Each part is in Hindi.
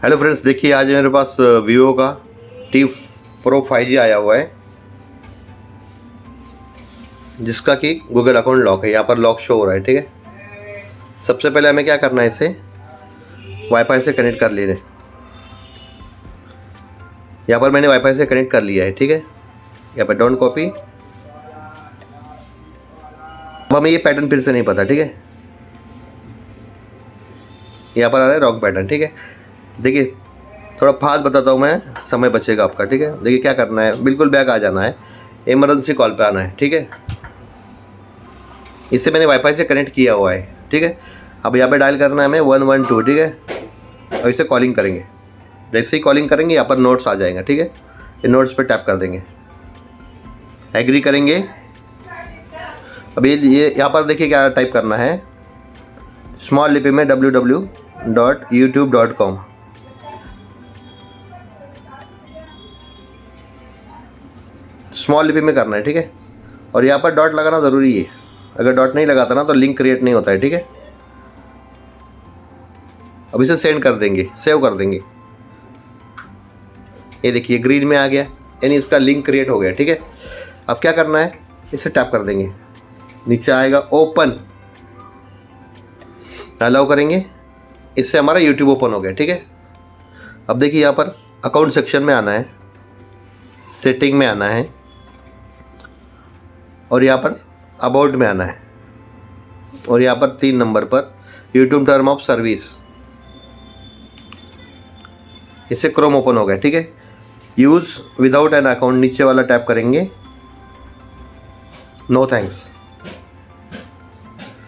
हेलो फ्रेंड्स, देखिए आज मेरे पास वीवो का टी प्रो 5G आया हुआ है, जिसका कि गूगल अकाउंट लॉक है। यहाँ पर लॉक शो हो रहा है। ठीक है, सबसे पहले हमें क्या करना है, इसे वाईफाई से कनेक्ट कर लेना है। यहाँ पर मैंने वाईफाई से कनेक्ट कर लिया है। ठीक है, यहाँ पर डोंट कॉपी। अब हमें ये पैटर्न फिर से नहीं पता। ठीक है, यहाँ पर आ रहा है रॉन्ग पैटर्न। ठीक है, देखिए थोड़ा फास्ट बताता हूँ मैं, समय बचेगा आपका। ठीक है, देखिए क्या करना है, बिल्कुल बैक आ जाना है, इमरजेंसी कॉल पे आना है। ठीक है, इससे मैंने वाईफाई से कनेक्ट किया हुआ है। ठीक है, अब यहाँ पे डायल करना है हमें 112। ठीक है, और इसे कॉलिंग करेंगे। जैसे ही कॉलिंग करेंगे यहाँ पर नोट्स आ जाएगा। ठीक है, ये नोट्स पे टैप कर देंगे, एग्री करेंगे। अब ये यहाँ पर देखिए क्या टाइप करना है, स्मॉल लिपि में www.youtube.com। स्मॉल लिपि में करना है। ठीक है, और यहाँ पर डॉट लगाना ज़रूरी है। अगर डॉट नहीं लगाता ना तो लिंक क्रिएट नहीं होता है। ठीक है, अब इसे सेंड कर देंगे, सेव कर देंगे। ये देखिए ग्रीन में आ गया, यानी इसका लिंक क्रिएट हो गया। ठीक है, अब क्या करना है, इसे टैप कर देंगे, नीचे आएगा ओपन, अलाउ करेंगे। इससे हमारा यूट्यूब ओपन हो गया। ठीक है, अब देखिए यहाँ पर अकाउंट सेक्शन में आना है, सेटिंग में आना है, और यहाँ पर अबाउट में आना है, और यहाँ पर 3 नंबर पर यूट्यूब टर्म ऑफ सर्विस, इससे क्रोम ओपन हो गया। ठीक है, यूज़ विदाउट एन अकाउंट, नीचे वाला टैप करेंगे, नो थैंक्स।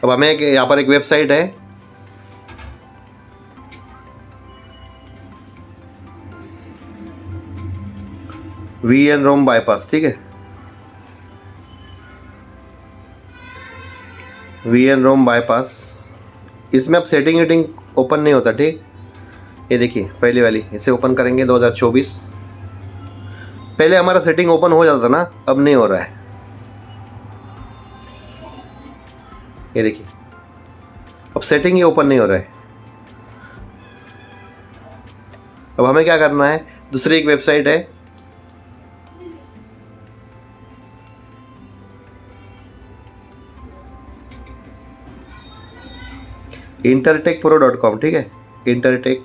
अब हमें यहाँ पर एक वेबसाइट है, VN रोम बाईपास। ठीक है, VN रोम बाईपास, इसमें अब सेटिंग वेटिंग ओपन नहीं होता। ठीक, ये देखिए पहली वाली, इसे ओपन करेंगे 2024। पहले हमारा सेटिंग ओपन हो जाता ना, अब नहीं हो रहा है। ये देखिए अब सेटिंग ही ओपन नहीं हो रहा है। अब हमें क्या करना है, दूसरी एक वेबसाइट है, intertechpro.com। ठीक है, इंटरटेक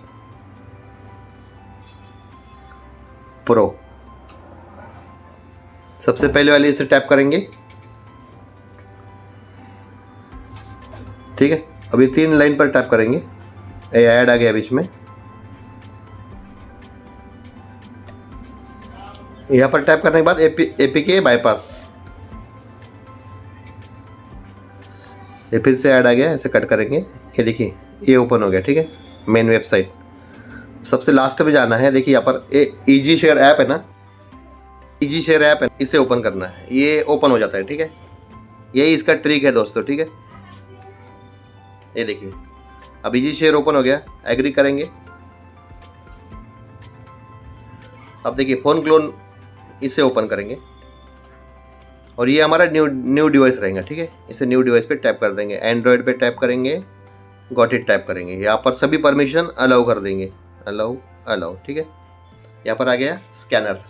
प्रो, सबसे पहले वाले इसे टैप करेंगे। ठीक है, अभी 3 लाइन पर टैप करेंगे, ऐड आ गया बीच में। यहाँ पर टैप करने के बाद एपीके बाईपास, ये फिर से ऐड आ गया, ऐसे कट करेंगे। ये देखिए ये ओपन हो गया। ठीक है, मेन वेबसाइट, सबसे लास्ट में जाना है। देखिए यहाँ पर इजी शेयर ऐप है ना, इजी शेयर ऐप है, इसे ओपन करना है, ये ओपन हो जाता है। ठीक है, यही इसका ट्रिक है दोस्तों। ठीक है, ये देखिए अब इजी शेयर ओपन हो गया, एग्री करेंगे। अब देखिए फ़ोन क्लोन, इसे ओपन करेंगे, और ये हमारा न्यू डिवाइस रहेगा। ठीक है, इसे न्यू डिवाइस पे टैप कर देंगे, एंड्रॉयड पे टैप करेंगे, गॉट इट टैप करेंगे। यहाँ पर सभी परमिशन अलाउ कर देंगे, अलाउ अलाउ। ठीक है, यहाँ पर आ गया स्कैनर।